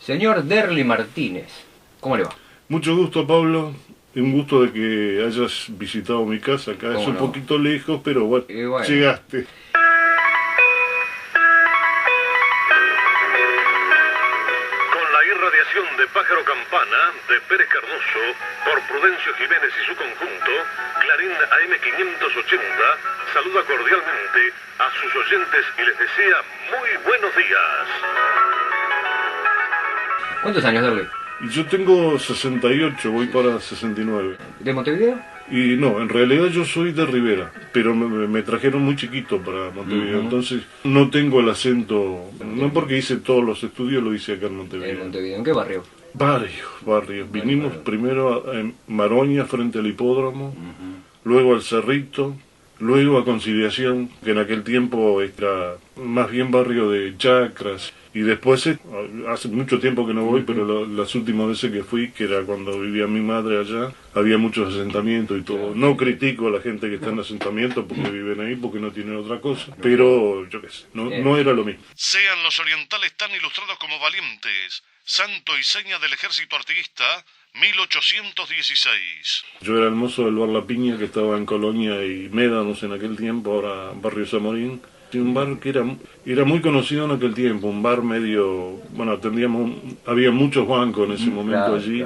Señor Derli Martínez, ¿cómo le va? Mucho gusto, Pablo. Un gusto de que hayas visitado mi casa acá. Es un poquito lejos, pero bueno, llegaste. Con la irradiación de Pájaro Campana, de Pérez Cardoso, por Prudencio Jiménez y su conjunto, Clarín AM580 saluda cordialmente a sus oyentes y les desea muy buenos días. ¿Cuántos años, Derli? Yo tengo 68, voy para 69. ¿De Montevideo? Y no, en realidad yo soy de Rivera, pero me trajeron muy chiquito para Montevideo, entonces no tengo el acento, no porque hice todos los estudios, lo hice acá en Montevideo. ¿En Montevideo? ¿En qué barrio? Varios. Vinimos primero en Maroña, frente al hipódromo, luego al Cerrito, luego a Conciliación, que en aquel tiempo era más bien barrio de chacras. Y después, hace mucho tiempo que no voy, pero las últimas veces que fui, que era cuando vivía mi madre allá, había muchos asentamientos y todo. No critico a la gente que está en asentamientos porque viven ahí, porque no tienen otra cosa. Pero, yo qué sé, no era lo mismo. Sean los orientales tan ilustrados como valientes. Santo y seña del ejército artiguista, 1816. Yo era el mozo del bar La Piña, que estaba en Colonia y Médanos en aquel tiempo, ahora Barrio Zamorín. Un bar que era muy conocido en aquel tiempo, un bar medio, bueno, había muchos bancos en ese momento allí.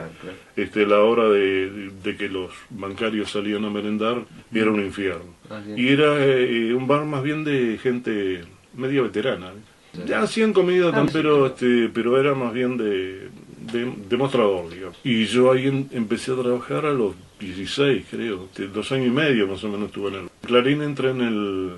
Claro. La hora de que los bancarios salían a merendar era un infierno. Y era un bar más bien de gente media veterana. Ya hacían comida, pero era más bien de mostrador, digamos. Y yo ahí empecé a trabajar a los 16, creo, 2 años y medio más o menos estuve en el Clarín. Entré en el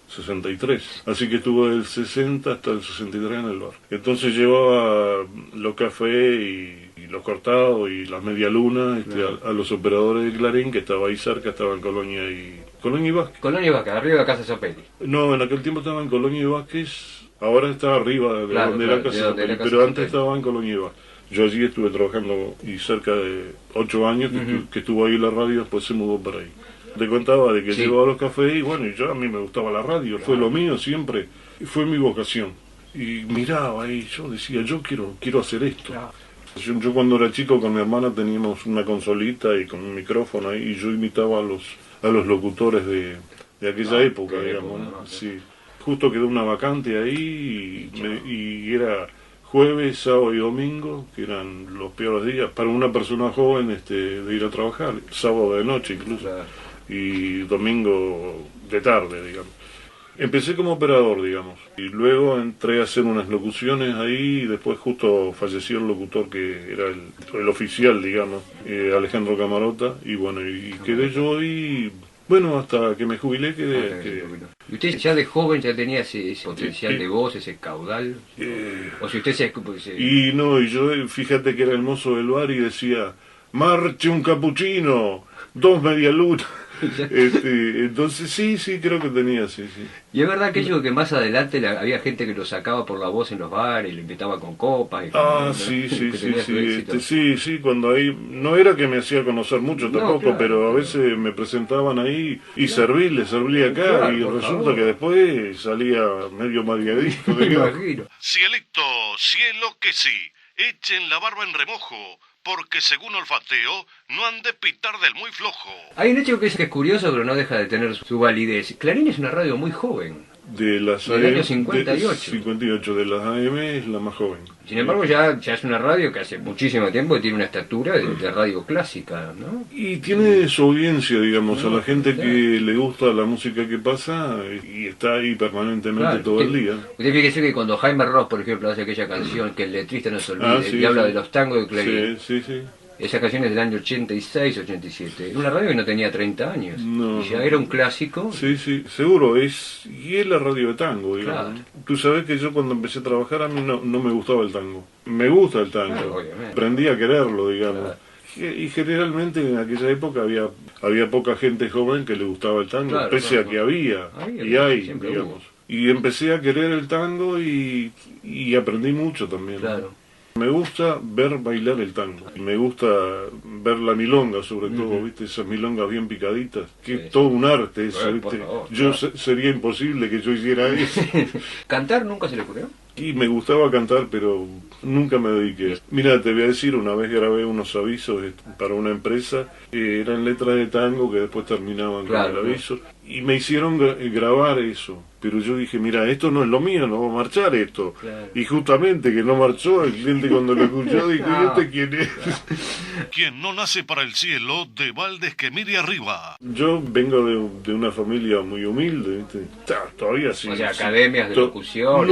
63, así que estuvo del 60 hasta el 63 en el bar. Entonces llevaba los cafés y los cortados y las medialunas a los operadores de Clarín, que estaba ahí cerca, estaba en Colonia y Vázquez. Colonia y Vázquez, arriba de Casa Sopeli. No, en aquel tiempo estaba en Colonia y Vázquez, ahora está arriba de donde era Casa Sopeli, pero antes estaba en Colonia y Vázquez. Yo allí estuve trabajando y cerca de 8 años que estuvo ahí la radio, después se mudó para ahí. Te contaba de que llevaba los cafés y bueno, a mí me gustaba la radio, fue lo mío siempre, fue mi vocación. Y miraba y yo decía, yo quiero hacer esto. Yo cuando era chico con mi hermana teníamos una consolita y con un micrófono ahí, y yo imitaba a los locutores de aquella época, digamos, ¿no? Sí. Justo quedó una vacante ahí y era jueves, sábado y domingo, que eran los peores días para una persona joven de ir a trabajar, sábado de noche incluso. Y domingo de tarde, digamos. Empecé como operador, digamos, y luego entré a hacer unas locuciones ahí, y después justo falleció el locutor que era el oficial, digamos, Alejandro Camarota, y bueno, y quedé yo y bueno, hasta que me jubilé quedé. ¿Y usted ya de joven ya tenía ese potencial de voz, ese caudal? ¿O si usted Y no, y yo, fíjate que era el mozo del bar y decía, marche un capuchino, 2 medialunas. Entonces sí, creo que tenía, sí. Y es verdad que más adelante había gente que lo sacaba por la voz en los bares, lo invitaba con copas. Sí, cuando ahí, no era que me hacía conocer mucho tampoco, pero a veces me presentaban ahí y le serví acá, y resulta que después salía medio mareadito. Cielito, cielo que sí, echen la barba en remojo, porque según olfateo, no han de pitar del muy flojo. Hay un hecho que es curioso, pero no deja de tener su validez. Clarín es una radio muy joven. Del año 58, de las AM es la más joven. Sin embargo, ya es una radio que hace muchísimo tiempo tiene una estatura de radio clásica, ¿no? Y tiene su audiencia, digamos, a la gente que le gusta la música que pasa y está ahí permanentemente todo el día. Usted fíjese que cuando Jaime Ross, por ejemplo, hace aquella canción que el letrista no se olvide, y habla de los tangos de Clarín. Sí. Esa canción es del año 86, 87. Era una radio que no tenía 30 años. No. Y ya era un clásico. Sí, seguro. Y es la radio de tango, digamos. Claro. Tú sabes que yo cuando empecé a trabajar a mí no me gustaba el tango. Me gusta el tango. Claro, aprendí a quererlo, digamos. Claro. Y generalmente en aquella época había poca gente joven que le gustaba el tango, pese a que había y hay, digamos. Y empecé a querer el tango y aprendí mucho también. Claro. Me gusta ver bailar el tango, me gusta ver la milonga sobre todo, ¿viste? Esas milongas bien picaditas, que es todo un arte eso, ¿viste? Sería imposible que yo hiciera eso. ¿Cantar nunca se le ocurrió? Y me gustaba cantar, pero nunca me dediqué. Mira, te voy a decir, una vez grabé unos avisos para una empresa, eran letras de tango que después terminaban con el aviso, y me hicieron grabar eso. Pero yo dije, mira, esto no es lo mío, no va a marchar esto. Claro. Y justamente que no marchó, el cliente cuando lo escuchó dijo, ¿y este quién es? Quien no nace para el cielo, de baldes que mire arriba. Yo vengo de una familia muy humilde, ¿viste? Todavía sí. O sea, academias de locución.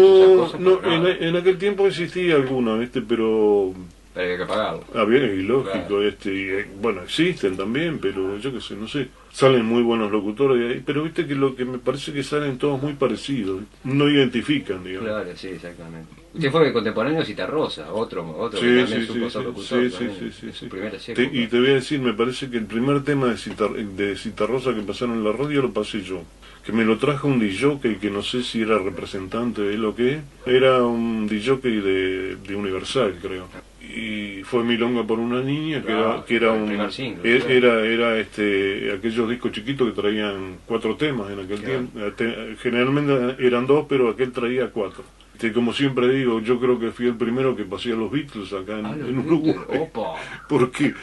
En aquel tiempo existía alguna, ¿viste? Pero había que pagarlo. Y lógico, claro. Bueno, existen también, pero yo qué sé, no sé. Salen muy buenos locutores de ahí, pero viste que lo que me parece que salen todos muy parecidos, no identifican, digamos. Claro, sí, exactamente. Usted fue contemporáneo de Citarrosa, otro sí, que también supo ser locutor. Sí. Su primera y te voy a decir, me parece que el primer tema de Citarrosa que pasaron en la radio lo pasé yo. Que me lo trajo un DJ que no sé si era representante de lo que era un DJ de Universal, creo. Y fue Milonga por una niña, que era un single, era aquellos discos chiquitos que traían 4 temas en aquel tiempo. Generalmente eran 2, pero aquel traía 4. Como siempre digo, yo creo que fui el primero que pasé a los Beatles acá en Uruguay. Opa. Porque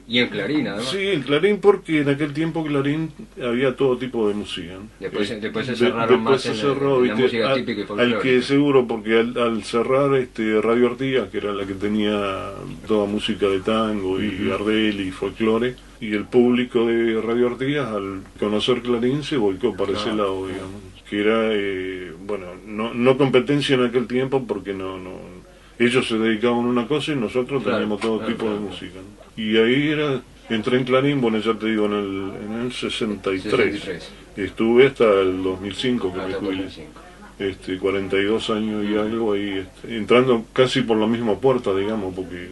y en Clarín, además. Sí, en Clarín, porque en aquel tiempo Clarín había todo tipo de música. Después se cerraron más en la música típica y folclórica. Al que seguro, porque al cerrar Radio Artigas, que era la que tenía toda música de tango y Gardel y folclore, y el público de Radio Artigas, al conocer Clarín, se volcó para ese lado, digamos. Que era, no competencia en aquel tiempo, porque ellos se dedicaban a una cosa y nosotros teníamos todo tipo de música, ¿no? Y ahí entré en Clarín, ya te digo, en el 63. Estuve hasta el 2005 que me jubilé. 42 años y algo ahí, entrando casi por la misma puerta, digamos, porque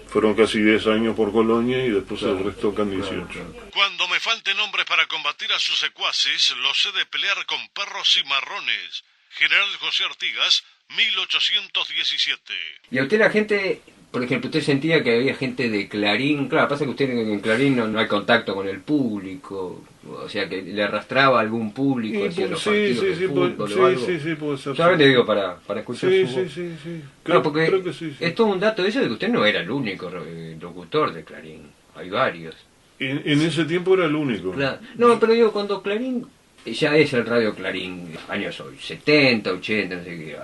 fueron casi 10 años por Colonia y después el resto acá en 18. Cuando me falten hombres para combatir a sus secuaces, los he de pelear con perros y marrones. General José Artigas, 1817. Y a usted la gente, por ejemplo, usted sentía que había gente de Clarín, claro, pasa que usted en Clarín no hay contacto con el público, o sea que le arrastraba algún público hacia los partidos de fútbol o algo. Sí, puede ser. Solamente digo para escuchar su voz. Sí. Claro, porque creo que sí. Es todo un dato eso de que usted no era el único locutor de Clarín, hay varios. En ese tiempo era el único. Claro. No, pero digo, cuando Clarín ya es el Radio Clarín, años hoy, 70, 80, no sé qué.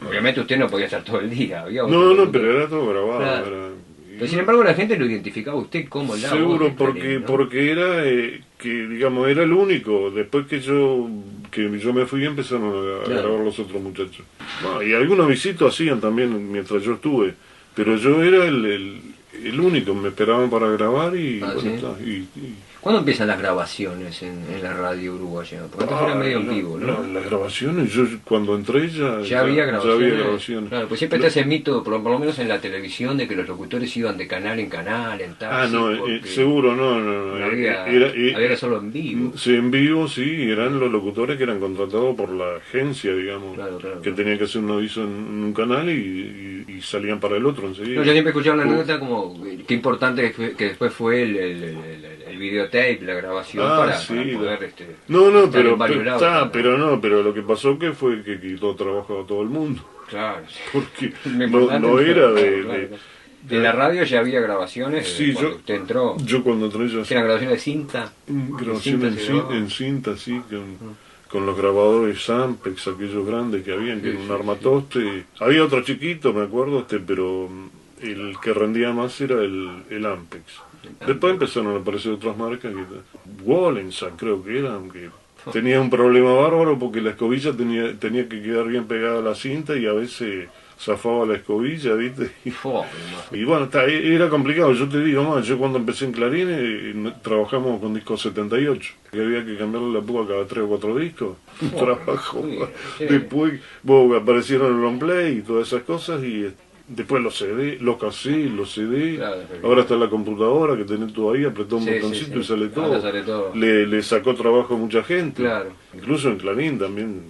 Obviamente usted no podía estar todo el día. No, pero era todo grabado. Claro. Pero sin embargo la gente lo identificaba a usted como la seguro, voz Clarín, ¿no? porque era, que digamos, era el único. Después que yo me fui empezaron a grabar los otros muchachos. Y algunos visitos hacían también mientras yo estuve. Pero yo era el único, me esperaban para grabar y... ¿Cuándo empiezan las grabaciones en la radio uruguaya? Porque antes era medio en vivo, ¿no? Las grabaciones, yo cuando entré ya había grabaciones. Claro, pues siempre está ese mito, por lo menos en la televisión, de que los locutores iban de canal en canal, en taxi. Seguro, no. Había solo en vivo. Sí, en vivo, sí, eran los locutores que eran contratados por la agencia, digamos, que tenían que hacer un aviso en un canal y salían para el otro enseguida. Yo siempre escuchaba una anécdota como qué importante que después fue el videotape, la grabación para poder pero lo que pasó fue que quitó trabajo a todo el mundo. Claro, porque no era de la radio ya había grabaciones. Cuando usted entró. Yo cuando entré ya eran grabaciones de cinta. Grabaciones en cinta, sí, con los grabadores Sampex, aquellos grandes que habían, que era un armatoste. Había otro chiquito, me acuerdo, pero el que rendía más era el Ampex. Después empezaron a aparecer otras marcas, Wallensack creo que eran, que tenía un problema bárbaro porque la escobilla tenía que quedar bien pegada a la cinta y a veces zafaba la escobilla, ¿viste? Y bueno, era complicado. Yo te digo yo cuando empecé en Clarín trabajamos con discos 78, que había que cambiarle la púa cada 3 o 4 discos. Trabajo. Después aparecieron el long play y todas esas cosas y... Después los CD, los cassettes, los CD, ahora está la computadora que tenés todo ahí, apretó un botoncito y sale todo. Le sacó trabajo a mucha gente, incluso en Clarín también,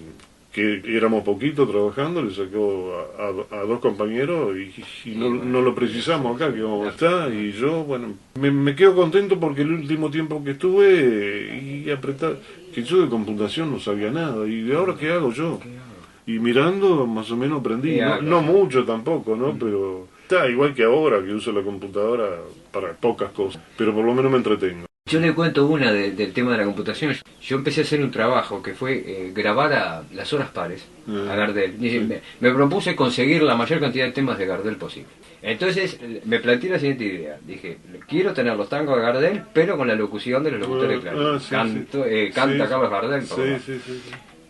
que éramos poquitos trabajando, le sacó a 2 compañeros y no lo precisamos acá, que vamos a estar, y yo, me quedo contento porque el último tiempo que estuve y apretar, que yo de computación no sabía nada, y de ahora ¿qué hago yo? y mirando más o menos aprendí, no mucho tampoco, ¿no? Pero está igual que ahora que uso la computadora para pocas cosas, pero por lo menos me entretengo. Yo le cuento una del tema de la computación. Yo empecé a hacer un trabajo que fue grabar a las horas pares a Gardel. Me propuse conseguir la mayor cantidad de temas de Gardel posible. Entonces me planteé la siguiente idea. Dije, quiero tener los tangos de Gardel, pero con la locución de los locutores de Clarín. Canta Carlos Gardel. Sí.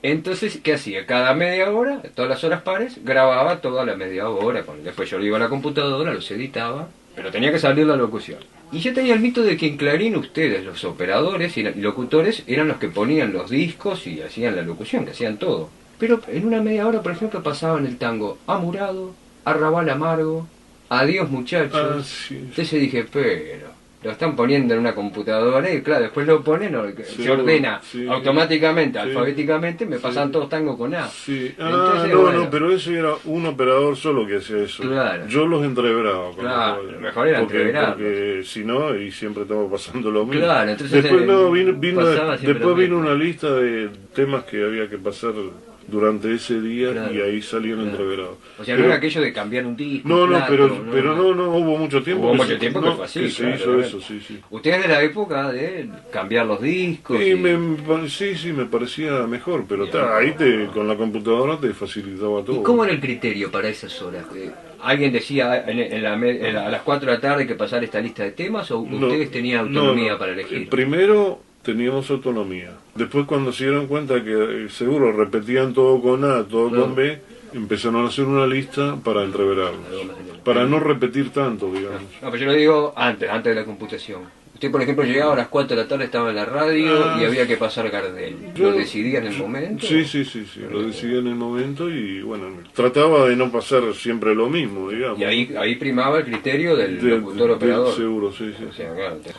Entonces, ¿qué hacía? Cada media hora, todas las horas pares, grababa toda la media hora. Después yo lo iba a la computadora, los editaba, pero tenía que salir la locución. Y yo tenía el mito de que en Clarín ustedes, los operadores y locutores, eran los que ponían los discos y hacían la locución, que hacían todo. Pero en una media hora, por ejemplo, pasaban el tango Amurado, Arrabal Amargo, Adiós Muchachos. Entonces dije, pero lo están poniendo en una computadora y claro, después lo ponen, se ordena automáticamente, alfabéticamente, me pasan todos tangos con A. Entonces, no, pero eso era un operador solo que hacía eso. Claro. Yo los entreveraba. Claro, mejor era entreverarlos. Porque si no, y siempre estaba pasando lo mismo. Claro, entonces después vino una lista de temas que había que pasar durante ese día, y ahí salieron entreverados. O sea, no era aquello de cambiar un disco. No, pero no hubo mucho tiempo. Hubo mucho tiempo que fue así. Que se hizo eso, sí. ¿Usted es de la época de cambiar los discos? Sí, me parecía mejor, pero ahí con la computadora te facilitaba todo. ¿Y cómo era el criterio para esas horas? ¿Alguien decía a las 4 de la tarde que pasar esta lista de temas o ustedes tenían autonomía para elegir? Primero teníamos autonomía. Después cuando se dieron cuenta que seguro repetían todo con A, todo con B, empezaron a hacer una lista para entreverarlos. Para no repetir tanto, digamos. No, pero yo lo digo antes de la computación. Usted, por ejemplo, llegaba a las 4 de la tarde, estaba en la radio y había que pasar Gardel. ¿Lo decidía en el momento? Sí, lo decidía en el momento y bueno, trataba de no pasar siempre lo mismo, digamos. Y ahí primaba el criterio del locutor operador. Seguro, sí. O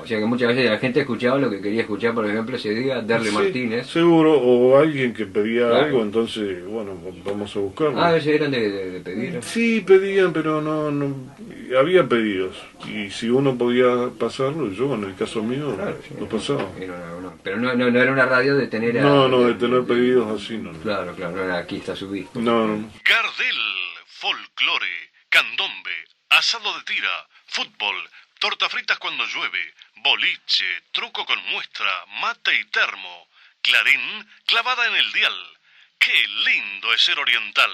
sea que muchas veces la gente escuchaba lo que quería escuchar, por ejemplo, ese día, Derle Martínez. Seguro, o alguien que pedía algo, entonces, bueno, vamos a buscarlo. A veces eran de pedir. Sí, pedían, pero no había pedidos. Y si uno podía pasarlo, yo en el caso mío lo pasaba. Pero no era una radio de tener... de tener pedidos así, no. Claro, no era aquí está su disco. No. Gardel, folclore, candombe, asado de tira, fútbol, torta fritas cuando llueve, boliche, truco con muestra, mate y termo. Clarín clavada en el dial. ¡Qué lindo es ser oriental!